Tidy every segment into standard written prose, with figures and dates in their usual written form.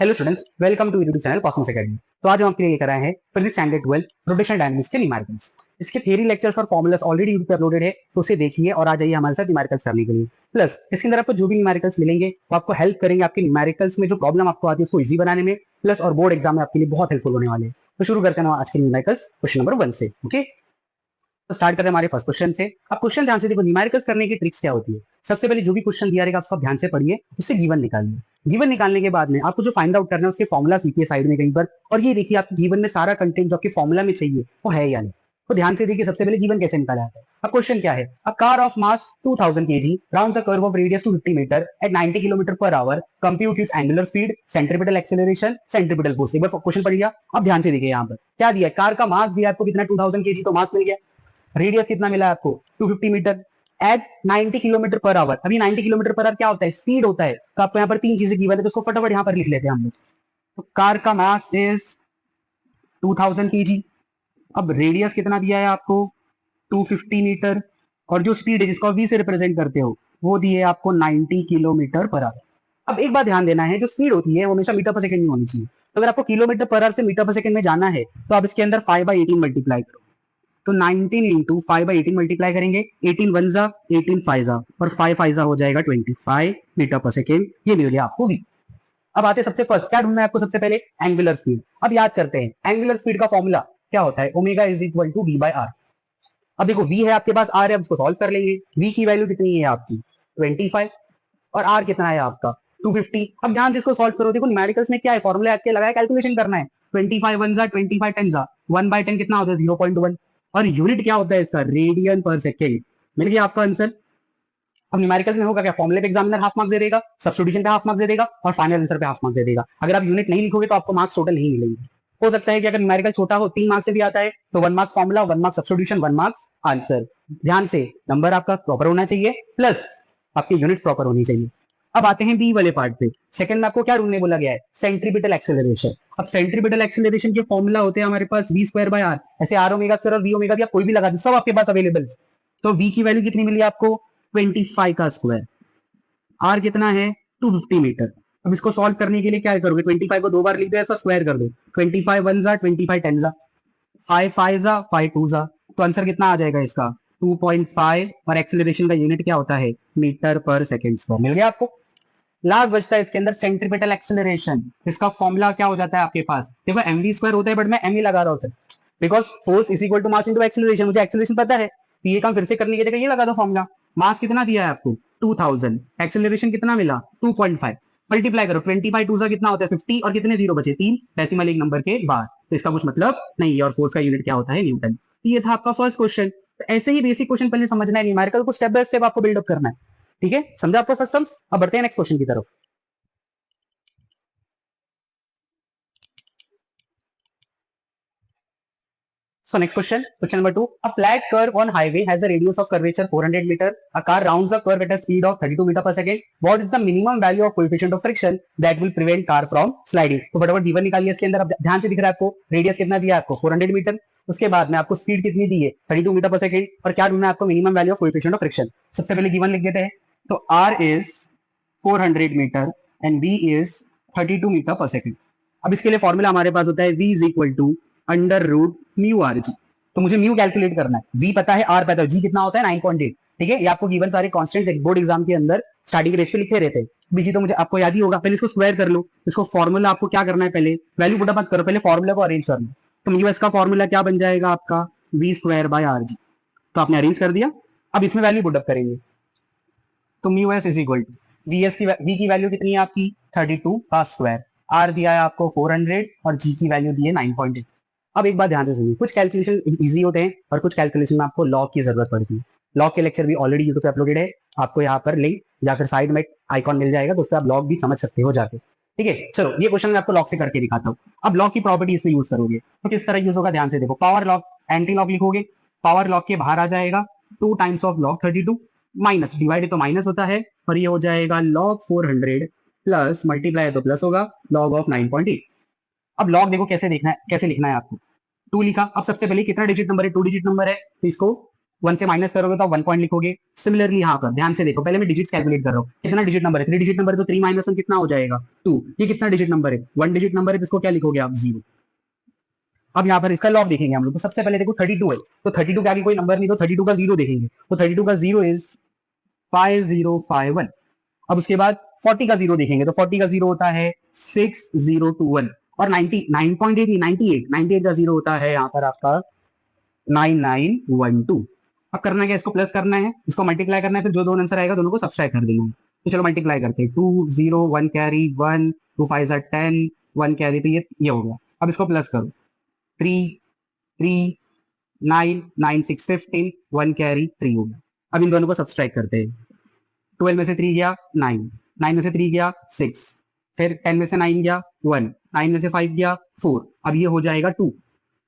Hello students, welcome to YouTube channel Cosmos Academy. तो आज हम आपके लिए लेकर आए हैं फिजिक्स स्टैंडर्ड 12 रोटेशनल डायनामिक्स के न्यूमेरिकल्स। इसके थ्योरी लेक्चर्स और फॉर्मूलास ऑलरेडी यूट्यूब पे अपलोडेड है, तो उसे देखिए और आ जाइए हमारे साथ न्यूमेरिकल्स करने के लिए। प्लस इसके अंदर आपको जो भी न्यूमेरिकल्स मिलेंगे वो आपको हेल्प करेंगे आपके न्यूमेरिकल्स में जो प्रॉब्लम आपको आती है उसको इजी बनाने में, प्लस और बोर्ड एग्जाम में आपके लिए बहुत हेल्पफुल होने वाले हैं। तो शुरू करते हैं आज के न्यूमेरिकल्स क्वेश्चन नंबर 1 से। ओके, तो स्टार्ट करें हमारे फर्स्ट क्वेश्चन से। अब क्वेश्चन ध्यान से देखो, न्यूमेरिकल्स करने की ट्रिक्स क्या होती है। सबसे पहले जो भी क्वेश्चन दिया रहेगा उसको ध्यान से पढ़िए, उससे गिवन निकालिए। गिवन निकालने के बाद में आपको जो फाइंड आउट करना है उसके फॉर्मुलास लिखिए साइड में कहीं पर, और ये देखिए आपको गिवन में सारा कंटेंट जो आपके फॉर्मुला में चाहिए वो है या नहीं। तो ध्यान से देखिए, सबसे पहले गिवन कैसे निकाला जाता है। अब क्वेश्चन क्या है, a car of mass 2000 kg rounds a curve of radius 250 metre at 90 kilometre per hour, compute its angular speed, centripetal acceleration, centripetal force. एक बार क्वेश्चन पढ़ लिया। अब ध्यान से देखिए, यहाँ पर क्या दिया है, कार का मास दिया आपको कितना, 2000 kg, तो मास मिल गया। रेडियस कितना मिला आपको, 250 metre at 90 kilometre per hour. अभी 90 किलोमीटर पर आवर क्या होता है, स्पीड होता है। तो आपको यहाँ पर तीन चीजें गिवन है, तो उसको फटाफट यहाँ पर लिख लेते हैं हम लोग। तो कार का मास इज 2000 kg। अब रेडियस कितना दिया है आपको, 250 मीटर, और जो स्पीड है जिसको आप v से रिप्रेजेंट करते हो वो दी है आपको 90 किलोमीटर पर आवर। अब एक बात ध्यान देना है, जो स्पीड होती है वो हमेशा मीटर पर सेकंड में होनी चाहिए। तो अगर आपको किलोमीटर पर आवर से मीटर पर सेकंड में जाना है तो आप इसके अंदर 5/18 मल्टीप्लाई करो। तो 19 इंटू 5/18 मल्टीप्लाई करेंगे, 18 वन जा 18 फाइव जा, और 5 फाइव जा हो जाएगा 25 मीटर पर सेकेंड। ये मिल गया आपको v। अब आते सबसे फर्स्ट क्या ढूंढना है आपको, सबसे पहले एंगुलर स्पीड। अब याद करते हैं एंगुलर स्पीड का फॉर्मूला क्या होता है, omega is equal to v by are. अब देखो v है आपके पास, r है, अब इसको सॉल्व कर लेंगे। v की वैल्यू कितनी है आपकी 25, और r कितना है आपका 250। अब ध्यान से इसको सॉल्व करो। देखो न्यूमेरिकल्स में क्या है, फॉर्मूला आपके लगाया, कैलकुलेशन करना है। 25 वन जा 25 टेन जा, 1/10 कितना होता है 0.1, और यूनिट क्या होता है इसका, रेडियन पर सेकेंड। मिल गया आपका आंसर। अब न्यूमेरिकल्स में होगा क्या, फॉर्मूले पे एग्जामिनर हाफ मार्क्स दे देगा, सब्स्टिट्यूशन पे हाफ मार्क्स दे देगा, और फाइनल आंसर पे हाफ मार्क्स दे देगा। अगर आप यूनिट नहीं लिखोगे तो आपको मार्क्स टोटल नहीं मिलेंगे। हो सकता है कि अगर न्यूमेरिकल छोटा हो, 3 मार्क्स से भी आता है, तो 1 marks formula, 1 marks substitution, 1 marks answer. ध्यान से नंबर आपका प्रॉपर होना चाहिए, प्लस आपकी यूनिट प्रॉपर होनी चाहिए। अब आते हैं बी वाले पार्ट पे। सेकंड में आपको क्या ढूंढने बोला गया है, सेंट्रीपिटल एक्सेलरेशन। अब सेंट्रीपिटल एक्सेलरेशन के फॉर्मूला होते हैं हमारे पास v स्क्वायर बाय आर। ऐसे आर ओमेगा स्क्वायर और वी ओमेगा भी आप कोई भी लगा दो, सब आपके पास अवेलेबल। तो v की वैल्यू कितनी मिली आपको, 25 का स्क्वायर, r कितना है 250 मीटर। अब इसको सॉल्व करने के लिए क्या करोगे, 25 को 2 बार लिख दो, इसका स्क्वायर कर दो। 25 वन जा 25 टेन जा, 5 फाइव जा 5 टू जा, तो आंसर कितना आ जाएगा इसका 2.5, और एक्सेलरेशन का यूनिट क्या होता है, मीटर पर सेकेंड स्क्वायर। मिल गया आपको। लास्ट बचता है इसके अंदर सेंट्रीपिटल एक्सेलरेशन। इसका फॉर्मूला क्या हो जाता है आपके पास, देखो mv स्क्वायर होता है, बट मैं m ही लगा रहा हूं sir, because force is equal to mass into acceleration. मुझे एक्सेलरेशन पता है, तो ये काम फिर से करने के लिए ये लगा दो फॉर्मूला। मास कितना दिया है आपको 2000, एक्सेलरेशन कितना मिला 2.5, मल्टीप्लाई करो 25 टू सा कितना होता है 50, और कितने जीरो बचे 3 डेसिमल एक नंबर के बाद। तो इसका कुछ मतलब नहीं है, और फोर्स का यूनिट क्या होता है, न्यूटन। तो ये था आपका फर्स्ट क्वेश्चन। ऐसे ही बेसिक क्वेश्चन पहले समझना है, न्यूमेरिकल को स्टेप बाय स्टेप आपको बिल्डअप करना है। ठीक है, समझा आपको फर्स्ट सम्स। अब बढ़ते हैं नेक्स्ट क्वेश्चन की तरफ। So next question number 2. A flat curve on highway has a radius of curvature 400 meter. A car rounds the curve at a speed of 32 meter per second. What is the minimum value of coefficient of friction that will prevent car from sliding? तो फटाफट d1 निकालिए इसके अंदर। अब ध्यान से दिख रहा है आपको, रेडियस कितना दिया है आपको 400 मीटर, उसके बाद में आपको स्पीड कितनी दी है 32 मीटर पर सेकंड, और क्या ढूंढना है आपको, minimum value of coefficient of friction. सबसे पहले गिवन लिख देते हैं। तो r is 400 metre and b is 32 metre per second. अब इसके लिए फॉर्मूला हमारे पास होता है v is equal to under root mu r g. तो मुझे म्यू कैलकुलेट करना है, v पता है, r पता है, g कितना होता है 9.8। ठीक है, ये आपको गिवन सारे कांस्टेंट्स बोर्ड एग्जाम के अंदर स्टार्टिंग रेट पे लिखे रहते हैं। बीजी तो मुझे आपको याद ही होगा। पहले इसको स्क्वायर कर लो, इसको फॉर्मूला आपको क्या करना है, पहले वैल्यू पुट अप मत करो, पहले फॉर्मूला को अरेंज कर लो। तो म्यू एस का फॉर्मूला क्या बन जाएगा आपका, v square by are g. तो आपने अरेंज कर दिया। अब इसमें वैल्यू पुट अप करेंगे, तो mu s is equal to v की वैल्यू कितनी है आपकी 32 का स्क्वायर, r दिया है आपको 400, और g की वैल्यू दी है 9.8। अब एक बात ध्यान से सुनिए, कुछ कैलकुलेशन इजी होते हैं और कुछ कैलकुलेशन में आपको लॉग की जरूरत पड़ती है। लॉग के लेक्चर भी ऑलरेडी यूट्यूब पे अपलोडेड है, आपको यहाँ पर लिंक या फिर साइड में आइकॉन मिल जाएगा, तो उससे आप लॉग भी समझ सकते हो जाके। ठीक है, चलो ये क्वेश्चन मैं आपको लॉग से करके दिखाता हूँ। अब लॉग की प्रॉपर्टी इससे यूज करोगे तो किस तरह यूज होगा, ध्यान से देखो। पावर लॉग, एंटी लॉग लिखोगे, पावर लॉग के बाहर आ जाएगा 2 times of log 32, minus divide तो माइनस होता है, और ये हो जाएगा लॉग 400 प्लस मल्टीप्लाई तो प्लस होगा लॉग ऑफ 9.8। अब लॉग देखो कैसे देखना है, कैसे लिखना है आपको। 2 लिखा। अब सबसे पहले कितना डिजिट नंबर है, 2 डिजिट नंबर है, तो इसको 1 से माइनस करोगे तो आप 1 पॉइंट लिखोगे। सिमिलरली यहाँ पर ध्यान से देखो, पहले मैं डिजिट्स कैलकुलेट कर रहा हूँ, कितना डिजिट नंबर है, 3 डिजिट नंबर है, तो 3 माइनस 1 कितना हो जाएगा 2। ये कितना डिजिट नंबर है, 1 डिजिट नंबर है, तो इसको क्या लिखोगे आप 0। अब यहाँ पर इसका लॉग देखेंगे हम लोग, तो सबसे पहले देखो 32 है, तो 32 के आगे कोई नंबर नहीं, तो 32 का 0 देखेंगे, तो 32 का 0 इज 5051। अब उसके बाद 40 का 0 देखेंगे, तो 40 का 0 होता है 6021। और 90 9.8 98 का 0 होता है यहाँ पर आपका 9912। अब करना क्या, इसको प्लस करना है, इसको मल्टीप्लाई करना है, फिर जो दोनों आंसर आएगा दोनों को सब्सट्रैक्ट कर देंगे। तो चलो मल्टीप्लाई करते हैं, 2 0 1 कैरी 1 2 5 10 1 कैरी, तो ये हो गया। अब इसको प्लस करो, 3 3 9 9 6 15 1 कैरी 3 हो गया। अब इन दोनों को सब्सट्रैक्ट करते हैं, 12 में से 3 गया 9, 9 में से 3 गया 6, फिर 10 में से 9 गया 1, 9 में से 5 गया 4। अब ये हो जाएगा 2,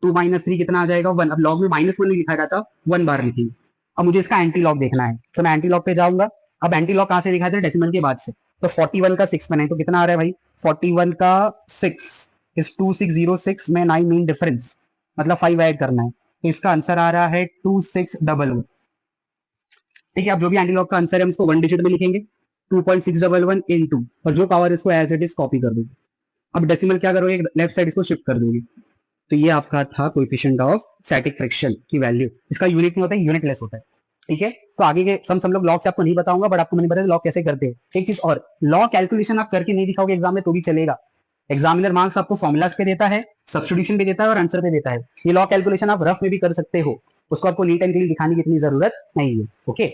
2 माइनस 3 कितना आ जाएगा 1। अब लॉग में -1 नहीं लिखा जाता, 1 बार लिखेंगे। अब मुझे इसका एंटी लॉग देखना है, तो मैं एंटी लॉग पे जाऊंगा। अब एंटी लॉग कहाँ से दिखाते हैं, डेसिमल के बाद से, तो 41 का 6 बनाए तो कितना आ रहा है भाई, 41 का 6 इस 2606 में 9 मीन डिफरेंस, मतलब 5 ऐड करना है, तो इसका आंसर आ रहा है 2611। ठीक है, अब जो भी एंटी लॉग का आंसर है हम इसको 1 डिजिट में लिखेंगे, 2.611 इनटू, और जो पावर इसको एज इट इज कॉपी कर दोगे। अब डेसिमल क्या करोगे, लेफ्ट साइड इसको शिफ्ट कर दोगे। तो ये आपका था कोएफिशिएंट ऑफ स्टैटिक फ्रिक्शन की वैल्यू। इसका यूनिट नहीं होता है, यूनिटलेस होता है। ठीक है, तो आगे के सम लोग लॉग से आपको नहीं बताऊंगा, बट आपको मैंने बताया लॉग कैसे करते हैं। एक चीज और, लॉग कैलकुलेशन आप करके नहीं दिखाओगे एग्जाम में तो भी चलेगा। एग्जामिनर मार्क्स आपको फॉर्मुलाज पे देता है, सब्स्टिट्यूशन पे देता है और आंसर पे देता है। ये लॉग कैलकुलेशन आप रफ में भी कर सकते हो, उसको आपको नीट एंड क्लीन दिखाने की इतनी जरूरत नहीं है। ओके,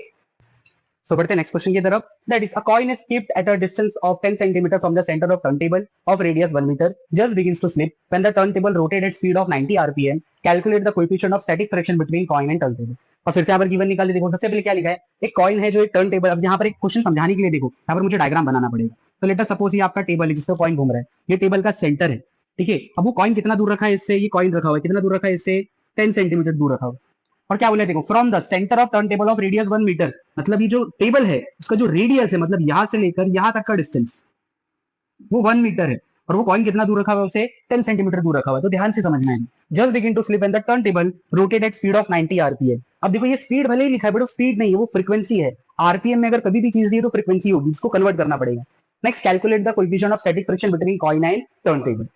सो बढ़ते हैं नेक्स्ट क्वेश्चन की तरफ। That is a coin is keeped at a distance of 10 centimetre from the centre of turntable of radius 1 metre just begins to slip when the turntable rotate at speed of 90 RPM. Calculate the coefficient of static friction between coin and turntable. और फिर से यहाँ पर given निकाल देखो, सबसे पहले क्या लिखा है, एक कॉइन है जो एक टर्न टेबल। अब यहाँ पर एक क्वेश्चन समझाने के लिए देखो, यहाँ पर मुझे डायग्राम बनाना पड़ेगा। तो लेट अस सपोज ये आपका टेबल है जिसका कॉइन घूम रहा है, ये टेबल का सेंटर है। ठीक है, अब वो कॉइन कितना दूर रखा है इससे, ये कॉइन रखा हुआ है कितना दूर रखा है इससे, 10 सेंटीमीटर दूर रखा हुआ है। और क्या बोला देखो, from the centre of turntable of radius 1 metre, मतलब ये जो टेबल है उसका जो रेडियस है, मतलब यहां से लेकर यहां तक का डिस्टेंस वो 1 मीटर है, और वो कॉइन कितना दूर रखा हुआ है उसे 10 सेंटीमीटर दूर रखा हुआ है। तो ध्यान से समझना है, just begin to slip and the turntable rotate at speed of 90 RPM. अब देखो ये स्पीड भले ही लिखा है बट वो स्पीड नहीं है, वो फ्रीक्वेंसी है। आरपीएम में अगर कभी भी चीज दी है तो फ्रीक्वेंसी होगी, इसको कन्वर्ट करना पड़ेगा। Next, calculate the coefficient of static friction between coin and turn table.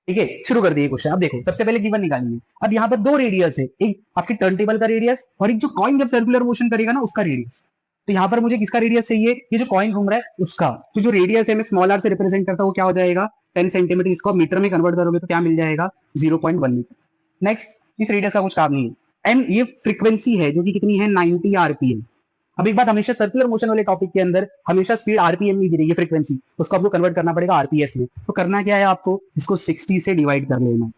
ठीक है, शुरू कर दिए क्वेश्चन। अब देखो सबसे पहले गिवन निकालेंगे। अब यहाँ पर दो रेडियस है, एक आपके टर्न टेबल का रेडियस और एक जो कॉइन जब सर्कुलर मोशन करेगा ना उसका रेडियस। तो यहाँ पर मुझे किसका रेडियस चाहिए, ये जो कॉइन घूम रहा है उसका। तो जो रेडियस है मैं स्मॉल आर से रिप्रेजेंट करता हूँ, क्या हो जाएगा 10 सेंटीमीटर। इसको मीटर में कन्वर्ट करोगे तो क्या मिल जाएगा 0.1 मीटर। नेक्स्ट, इस रेडियस का कुछ काम नहीं है। एंड ये फ्रीक्वेंसी है जो कि कितनी है 90 आरपीएम। अब एक बात, हमेशा सर्कुलर मोशन वाले टॉपिक के अंदर हमेशा स्पीड आरपीएम नहीं दी रही है, फ्रीक्वेंसी, उसको आपको कन्वर्ट करना पड़ेगा आरपीएस में। तो करना क्या है आपको, इसको 60 से डिवाइड कर लेना।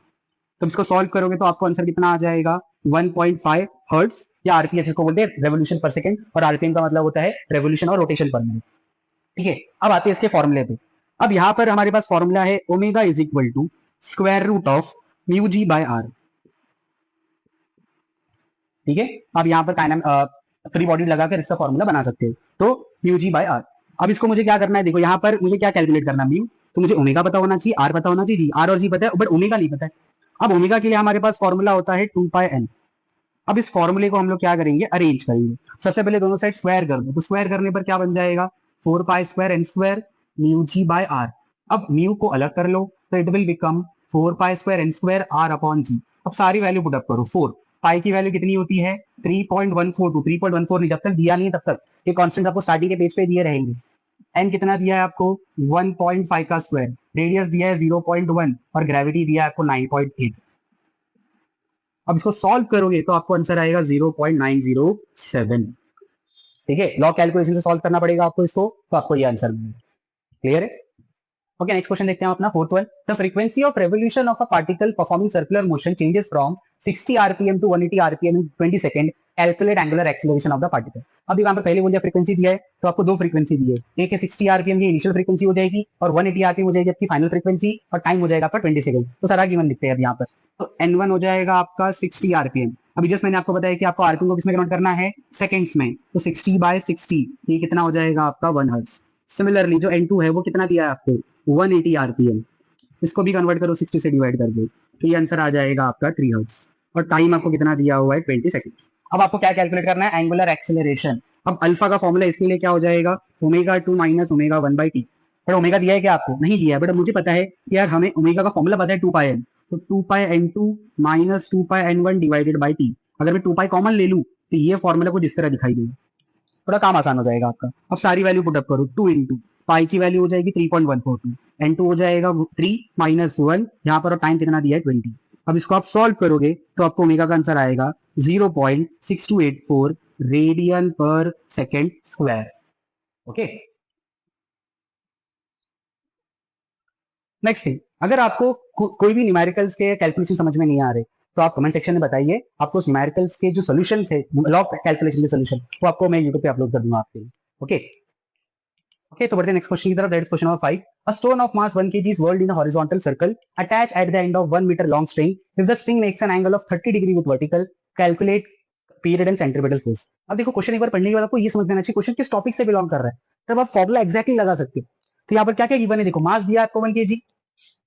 तो इसको सॉल्व करोगे तो आपको आंसर कितना आ जाएगा 1.5 हर्ट्ज, या आरपीएस इसको बोलते हैं रेवोल्यूशन पर सेकंड, और आरपीएम का मतलब होता है रेवोल्यूशन और रोटेशन पर मिनट। ठीक है, अब आते हैं इसके फॉर्मूले पे। अब यहाँ पर हमारे पास फॉर्मूला है omega is equal to square root of mu ji by r. ठीक है, अब यहाँ पर फ्री बॉडी लगाकर इसका फॉर्मूला बना सकते हो, तो म्यू जी बाय आर। अब इसको मुझे क्या करना है, देखो यहाँ पर मुझे क्या कैलकुलेट करना है, म्यू, तो मुझे ओमेगा पता होना चाहिए, आर पता होना चाहिए, जी आर और जी पता है बट ओमेगा नहीं पता है। अब ओमेगा के लिए हमारे पास फॉर्मूला होता है 2πn। अब इस फॉर्मूले को हम लोग क्या करेंगे, अरेंज करेंगे। सबसे पहले दोनों साइड स्क्वायर कर दो, तो स्क्वायर करने पर क्या बन जाएगा 4π² म्यू जी बाय आर। अब म्यू को अलग कर लो तो it will become 4π² R upon G. अब सारी वैल्यू पुट अप करो। 4 पाई की वैल्यू कितनी होती है 3.142, 3.14 नहीं, जब तक दिया नहीं है तब तक ये कांस्टेंट आपको स्टार्टिंग के पेज पे दिए रहेंगे। एन कितना दिया है आपको 1.5 का स्क्वायर, रेडियस दिया है 0.1 और ग्रेविटी दिया है आपको 9.8। अब इसको सॉल्व करोगे तो आपको आंसर आएगा 0.907। ठीक है, लॉग कैलकुलेशन से सॉल्व करना पड़ेगा आपको इसको, तो आपको ये आंसर मिलेगा। क्लियर है? ओके, नेक्स्ट क्वेश्चन देखते हैं अपना fourth one. The frequency of revolution of a particle performing circular motion changes from 60 RPM to 180 RPM in 20 second. Calculate angular acceleration of the particle. अब यहाँ पर पहले बोल दिया फ्रीक्वेंसी दिया है, तो आपको दो फ्रीक्वेंसी दी है, एक है 60 आरपीएम की इनिशियल फ्रीक्वेंसी हो जाएगी और 180 आरपीएम हो जाएगी आपकी फाइनल फ्रीक्वेंसी, और टाइम हो जाएगा आपका 20 सेकंड। तो सारा गिवन लिखते हैं अब यहाँ पर। तो N1 हो जाएगा आपका 60 आरपीएम। अभी जस्ट मैंने आपको बताया कि आपको आरपीएम को किसमें कन्वर्ट करना है, सेकंड्स में, तो 60/60 ये कितना हो जाएगा आपका 1 हर्ट्ज। सिमिलरली जो N2 है वो कितना दिया है आपको 180 आरपीएम, इसको भी कन्वर्ट करो 60 से डिवाइड कर दो, तो ये आंसर आ जाएगा आपका 3 हर्ट्ज, और टाइम आपको कितना दिया हुआ है 20 सेकंड्स। अब आपको क्या कैलकुलेट करना है, एंगुलर एक्सेलरेशन। अब अल्फा का फॉर्मूला इसके लिए क्या हो जाएगा, omega 2 minus omega 1 by T. पर ओमेगा दिया है क्या आपको, नहीं दिया है, बट मुझे पता है कि यार हमें ओमेगा का फॉर्मूला पता है 2 पाई एन, तो 2 pi N two minus 2 pi N one divided by T. अगर मैं 2 पाई कॉमन ले लूं तो ये फॉर्मूला कुछ इस तरह दिखाई देगा, थोड़ा काम आसान हो जाएगा आपका। अब सारी वैल्यू पुटअप करो, 2 इंटू पाई की वैल्यू हो जाएगी 3.142, एन टू हो जाएगा 3 माइनस 1, यहाँ पर टाइम कितना दिया है 20। अब इसको आप सॉल्व करोगे तो आपको ओमेगा का आंसर आएगा 0.6284 रेडियन पर second square. Okay, next thing, अगर आपको कोई भी न्यूमेरिकल्स के कैलकुलेशन समझ में नहीं आ रहे तो आप कमेंट सेक्शन में बताइए, आपको उस न्यूमेरिकल्स के जो सोल्यूशन है, लॉ कैलकुलेशन के सोल्यूशन, वो आपको मैं यूट्यूब पे अपलोड कर दूंगा आपके लिए। ओके ओके, तो बढ़ते हैं नेक्स्ट क्वेश्चन की तरफ, that is question number 5। A stone of mass 1 kg is whirled in a horizontal circle attached at the end of 1 meter long string. If the string makes an angle of 30 degree with vertical, calculate period and centripetal force. अब देखो question एक बार पढ़ने के बाद आपको ये समझ में आना चाहिए क्वेश्चन किस टॉपिक से बिलोंग कर रहा है, तब आप फॉर्मूला एक्जैक्टली लगा सकते हो। तो यहाँ पर क्या क्या गिवन है, देखो मास दिया आपको 1 kg,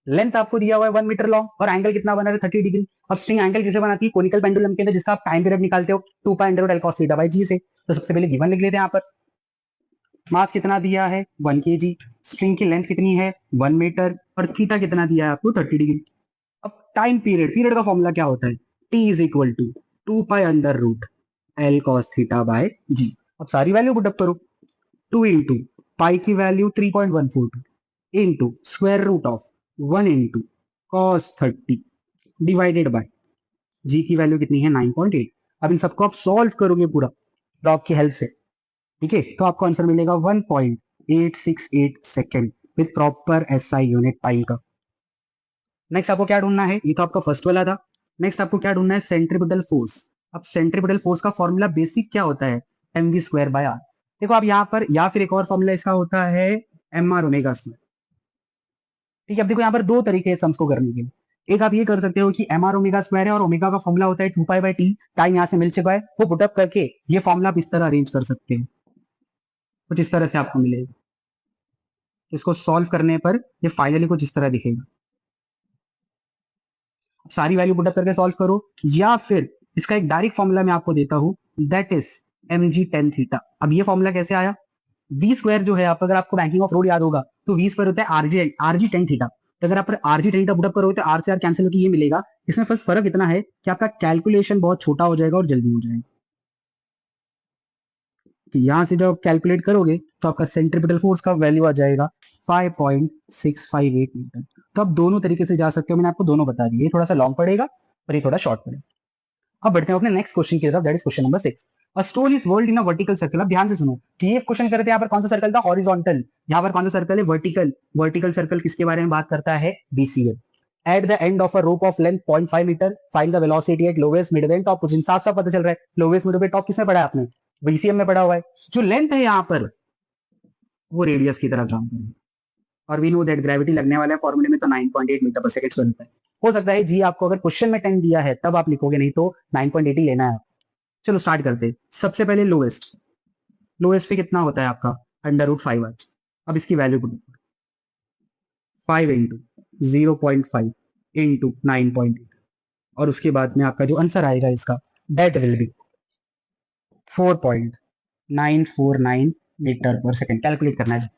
लेंथ आपको दिया हुआ है 1 मीटर लॉन्ग, और एंगल कितना बना है 30 डिग्री। अब स्ट्रिंग एंगल किसे बनाती है, कोनिकल पेंडुलम के अंदर, जिसका आप टाइम पीरियड निकालते हो 2 pi under root L cos theta by G से। तो सबसे पहले गिवन लिख लेते हैं यहाँ पर, मास कितना दिया है 1 kg, स्ट्रिंग की लेंथ कितनी है 1 मीटर, और थीटा कितना दिया है आपको 30 डिग्री। अब टाइम पीरियड का फॉर्मूला क्या होता है, t is equal to 2 pi under root L cos theta by G. अब सारी वैल्यू पुटअप करो, 2 इंटू पाई की value 3.142 into square root of 1 into cos 30 divided by G की वैल्यू कितनी है 9.8। अब इन सबको आप सॉल्व करोगे पूरा लॉग की हेल्प से, ठीक है, तो आपको आंसर मिलेगा 1.868 second with proper SI unit pi का। नेक्स्ट आपको क्या ढूंढना है, ये तो आपका फर्स्ट वाला था। नेक्स्ट आपको क्या ढूंढना है, सेंट्रीपिटल फोर्स। अब सेंट्रीपिटल फोर्स का फॉर्मूला बेसिक क्या होता है, m v square by r. देखो आप यहाँ पर, या फिर एक और फॉर्मूला इसका होता है एम आर ओमेगा स्क्वायर। ठीक है, अब देखो यहाँ पर दो तरीके हैं सम्स को करने के लिए। एक आप ये कर सकते हो कि एम आर ओमेगा स्क्वायर है और ओमेगा का फॉर्मूला होता है 2 पाई बाय टी, टाइम यहाँ से मिल चुका है, वो पुटअप करके ये फॉर्मूला आप इस तरह अरेंज कर सकते हो, कुछ इस तरह से आपको मिलेगा। इसको सॉल्व करने पर ये फाइनली कुछ इस तरह दिखेगा। सारी वैल्यू पुटअप करके सॉल्व करो, या फिर इसका एक डायरेक्ट फॉर्मूला मैं आपको देता हूं, that is m g tan theta. अब ये फॉर्मूला कैसे आया, वी स्क्वायर जो है आप, अगर आपको बैंकिंग ऑफ रोड याद होगा तो वी स्क्वायर होता है आरजी टेन थीटा। तो अगर आप आरजी टेन थीटा पुटअप करोगे तो आर से आर कैंसिल होकर ये मिलेगा। इसमें फर्स्ट फर्क इतना है कि आपका कैलकुलेशन बहुत छोटा हो जाएगा और जल्दी हो जाएगा। तो यहां से जब कैलकुलेट करोगे तो आपका सेंट्रीपिटल फोर्स का वैल्यू आ जाएगा 5.658 न्यूटन। तो आप दोनों तरीके से जा सकते हो, मैंने आपको दोनों बता दिए, ये थोड़ा सा लॉन्ग पड़ेगा और ये थोड़ा शॉर्ट पड़ेगा। अब बढ़ते हैं अपने नेक्स्ट क्वेश्चन की तरफ, that is question number 6। A stone is rolled in a vertical circle. अब ध्यान से सुनो, टीएफ क्वेश्चन करते हैं, यहाँ पर कौन सा सर्कल था, हॉरिजॉन्टल। यहाँ पर कौन सा सर्कल है, वर्टिकल। वर्टिकल सर्कल किसके बारे में बात करता है, BCF. At the end of a rope of length 0.5 metre, find the velocity at lowest midway and top position. साफ साफ पता चल रहा है लोवेस्ट मिडवे टॉप किसमें पढ़ा है आपने, बीसीएम में पढ़ा हुआ है। जो लेंथ है यहाँ पर वो रेडियस की तरह काम करेगी, और वी नो दैट ग्रेविटी लगने वाला है फॉर्मूले में तो 9.8 मीटर पर सेकंड बनता है। हो सकता है जी आपको अगर क्वेश्चन में 10 दिया है तब आप लिखोगे, नहीं तो 9.8 ही लेना है। चलो स्टार्ट करते हैं, सबसे पहले लोवेस्ट। लोवेस्ट पे कितना होता है आपका अंडर रूट 5 अब इसकी वैल्यू पुट 5 इंटू 0.5 इंटू 9.8, और उसके बाद में आपका जो आंसर आएगा इसका that will be 4.949 metre per second. Calculate करना है।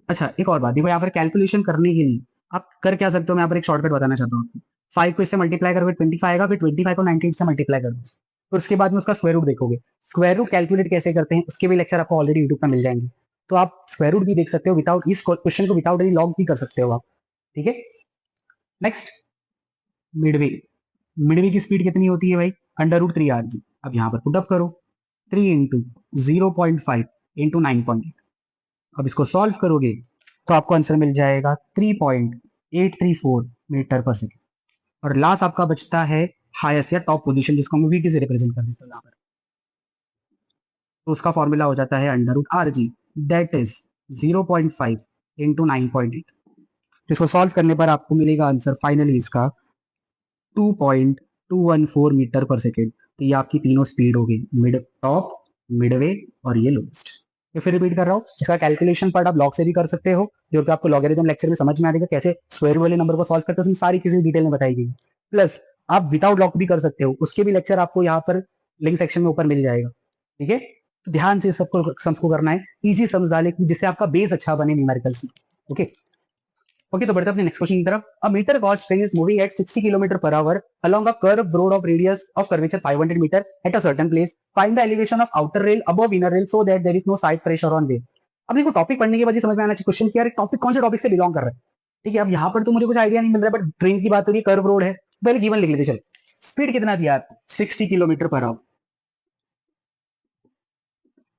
अच्छा एक और बात, देखो यहाँ पर कैलकुलेशन करने के लिए आप कर क्या सकते हो, मैं यहाँ पर एक शॉर्टकट बताना चाहता हूँ। 5 को इससे मल्टीप्लाई करोगे 25 आएगा, फिर 25 को 98 से मल्टीप्लाई करोगे, तो उसके बाद में उसका स्क्वायर रूट देखोगे। स्क्वायर रूट कैलकुलेट कैसे करते हैं उसके भी लेक्चर आपको ऑलरेडी यूट्यूब पर मिल जाएंगे, तो आप स्क्वायर रूट भी देख सकते हो, विदाउट इस क्वेश्चन को विदाउट एनी लॉग भी कर सकते हो आप। ठीक है, नेक्स्ट मिडवे। मिडवे की स्पीड कितनी होती है भाई, अंडर रूट 3 आर जी। अब यहाँ पर पुटअप करो 3 इंटू 0.5 इंटू 9.8। अब इसको सॉल्व करोगे तो आपको आंसर मिल जाएगा 3.834 मीटर पर सेकेंड। और लास्ट आपका बचता है हाईएस्ट या टॉप पोजीशन, जिसको हम वीटी से रिप्रेजेंट कर देते हैं यहाँ पर। तो उसका फॉर्मूला हो जाता है under root r g, that is 0.5 into 9.8। जिसको सॉल्व करने पर आपको मिलेगा आंसर फाइनली इसका 2.214 मीटर पर सेकेंड। तो ये आपकी तीनों स्पीड होगी, मिड टॉप, मिडवे और ये लोएस्ट। तो फिर रिपीट कर रहा हूँ, इसका कैलकुलेशन पार्ट आप लॉग से भी कर सकते हो, जो कि आपको लॉगरिथम लेक्चर में समझ में आ जाएगा कैसे स्क्वायर वाले नंबर को सॉल्व करते हैं, उसमें सारी चीजें डिटेल में बताई गई। प्लस आप विदाउट लॉक भी कर सकते हो, उसके भी लेक्चर आपको यहाँ पर लिंक सेक्शन में ऊपर मिल जाएगा। ठीक है, तो ध्यान से सबको सम्स को करना है, इजी सम्स डाले जिससे आपका बेस अच्छा बने न्यूमेरिकल्स में। ओके ओके, तो बढ़ते अपने नेक्स्ट क्वेश्चन की तरफ। A metre gauge train is moving at 60 kilometre per hour along a curved road of radius of curvature 500 meter at a certain place. Find the elevation of outer rail above inner rail so that there is no side pressure on wheel. अब देखो topic पढ़ने के बाद समझ में आना चाहिए question कि यार टॉपिक कौन से टॉपिक से बिलोंग कर रहा है। ठीक है, अब यहाँ पर तो मुझे कुछ आइडिया नहीं मिल रहा है, बट ट्रेन की बात हो रही है, कर्व रोड है, पहले गिवन लिख लेते चलो। स्पीड कितना दिया आपको? 60 किलोमीटर पर आवर।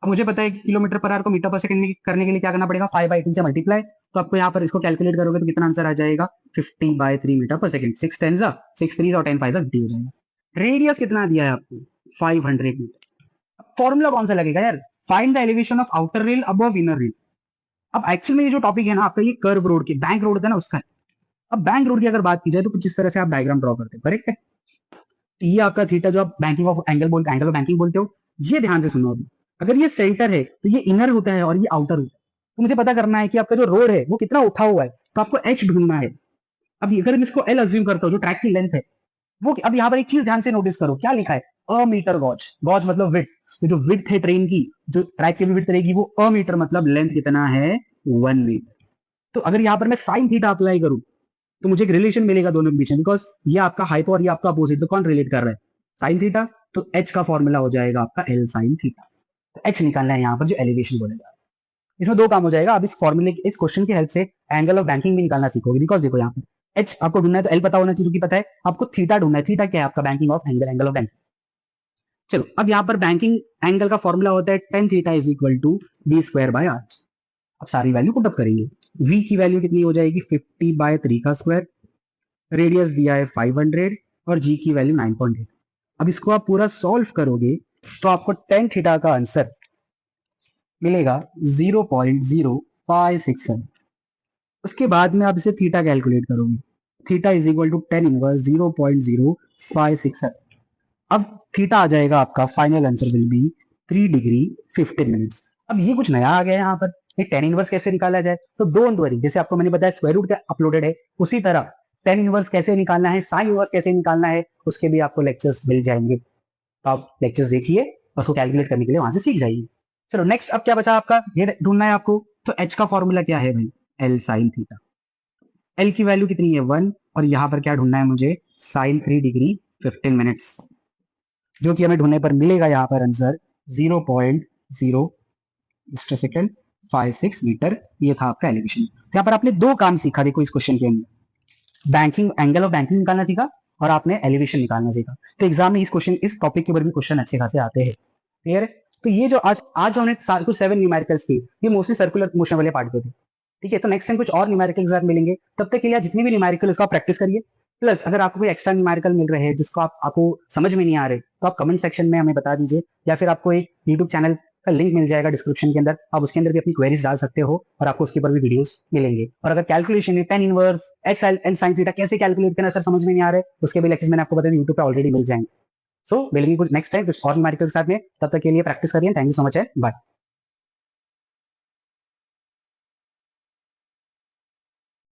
अब मुझे पता है किलोमीटर पर आवर को मीटर पर सेकंड करने के लिए क्या करना पड़ेगा, 5/18 से मल्टीप्लाई। तो आपको यहाँ पर इसको कैलकुलेट करोगे तो कितना आंसर आ जाएगा, 50/3 मीटर पर सेकंड। 6 10 6 3 और 10 5 50 हो जाएगा। रेडियस कितना दिया है आपको, 500 मीटर। फॉर्मूला कौन सा लगेगा यार, find the elevation of outer rail above inner rail. अब एक्चुअल में ये जो टॉपिक है ना आपका, ये कर्व रोड की, बैंक रोड था ना उसका। अब बैंक रोड की अगर बात की जाए तो कुछ इस तरह से आप डायग्राम ड्रॉ करते हैं, करेक्ट है। ये आपका थीटा जो आप बैंकिंग ऑफ एंगल बोलते, एंगल ऑफ बैंकिंग बोलते हो, ये ध्यान से सुनो। अभी अगर ये सेंटर है तो ये इनर होता है और ये आउटर होता है। तो मुझे पता करना है कि आपका जो रोड है वो कितना उठा हुआ है, तो आपको एच ढूंढना है। अब अगर मैं इसको एल अज्यूम करता हूँ, जो ट्रैक की लेंथ है वो, अब यहाँ पर एक चीज ध्यान से नोटिस करो, क्या लिखा है, अ मीटर गॉज। गॉज मतलब विड्थ, तो जो विड्थ है ट्रेन की, जो ट्रैक की भी विड्थ रहेगी वो अ मीटर, मतलब लेंथ कितना है, 1 मीटर। तो अगर यहाँ पर मैं साइन थीटा अप्लाई करूं तो मुझे एक रिलेशन मिलेगा दोनों के बीच में, बिकॉज ये आपका हाइपो और ये आपका अपोजिट, तो कौन रिलेट कर रहा है, साइन थीटा। तो एच का फॉर्मूला हो जाएगा आपका एल साइन थीटा। तो एच निकालना है यहाँ पर जो एलिवेशन बोलेगा। इसमें दो काम हो जाएगा। अब इस फॉर्मूले, इस क्वेश्चन की हेल्प से एंगल ऑफ बैंकिंग भी निकालना सीखोगे, बिकॉज देखो यहाँ पर एच आपको ढूंढना है तो एल पता होना चाहिए, क्योंकि पता है आपको थीटा ढूंढना है। थीटा क्या है आपका, banking of angle, angle of banking. चलो, अब यहाँ पर बैंकिंग एंगल का फॉर्मूला होता है tan theta is equal to b²/r। अब सारी वैल्यू पुट अप करेंगे। v की वैल्यू कितनी हो जाएगी, 50/3 का स्क्वायर, रेडियस दिया है 500 और g की वैल्यू 9.8। अब इसको आप पूरा सॉल्व करोगे तो आपको tan थीटा का आंसर मिलेगा 0.0567। उसके बाद में आप इसे थीटा कैलकुलेट करोगे, theta is equal to tan inverse 0.0567। अब थीटा आ जाएगा आपका, final answer will be 3 degree 15 minutes. अब ये कुछ नया आ गया है यहाँ पर, ये tan इनवर्स कैसे निकाला जाए, तो डोंट वरी, जैसे आपको मैंने बताया स्क्वायर रूट का अपलोडेड है, उसी तरह tan इनवर्स कैसे निकालना है, साइन इनवर्स कैसे निकालना है, उसके भी आपको लेक्चर्स मिल जाएंगे। तो आप लेक्चर्स देखिए और उसको कैलकुलेट करने के लिए वहां से सीख जाइए। चलो नेक्स्ट, अब क्या बचा आपका, ये ढूंढना है आपको। तो एच का फॉर्मूला क्या है भाई, एल साइन थीटा। एल की वैल्यू कितनी है 1, और यहाँ पर क्या ढूंढना है मुझे, साइन 3 डिग्री 15 मिनट्स, जो कि हमें ढूंढने पर मिलेगा यहाँ पर आंसर 0.056 मीटर। ये था आपका एलिवेशन। यहाँ पर आपने दो काम सीखा, देखो इस क्वेश्चन के अंदर, बैंकिंग, एंगल ऑफ बैंकिंग निकालना सीखा और आपने एलिवेशन निकालना सीखा। तो एग्जाम में इस क्वेश्चन, इस टॉपिक के ऊपर भी क्वेश्चन अच्छे खासे आते हैं। क्लियर है। तो ये जो आज आज हमने कुछ 7 न्यूमेरिकल्स की, ये मोस्टली सर्कुलर मोशन वाले पार्ट पे थे। ठीक है, तो नेक्स्ट टाइम कुछ और न्यूमेरिकल के साथ मिलेंगे। तब तक के लिए जितने भी न्यूमेरिकल उसका प्रैक्टिस करिए। प्लस अगर आपको कोई एक्स्ट्रा न्यूमेरिकल मिल रहे हैं जिसको आपको समझ में नहीं आ रहे, तो आप कमेंट सेक्शन में हमें बता दीजिए, या फिर आपको एक यूट्यूब चैनल का लिंक मिल जाएगा डिस्क्रिप्शन के अंदर, आप उसके अंदर भी अपनी क्वेरीज डाल सकते हो और आपको उसके ऊपर भी वीडियोस मिलेंगे। और अगर calculation tan inverse x and sine theta कैसे कैलकुलेट करना सर समझ में नहीं आ रहा है, उसके भी लेक्चर्स मैंने आपको बताया यूट्यूब पे ऑलरेडी मिल जाएंगे। सो मिलेंगे कुछ नेक्स्ट टाइम कुछ और न्यूमेरिकल के साथ में, तब तक के लिए प्रैक्टिस करिए। थैंक यू सो मच है, बाय।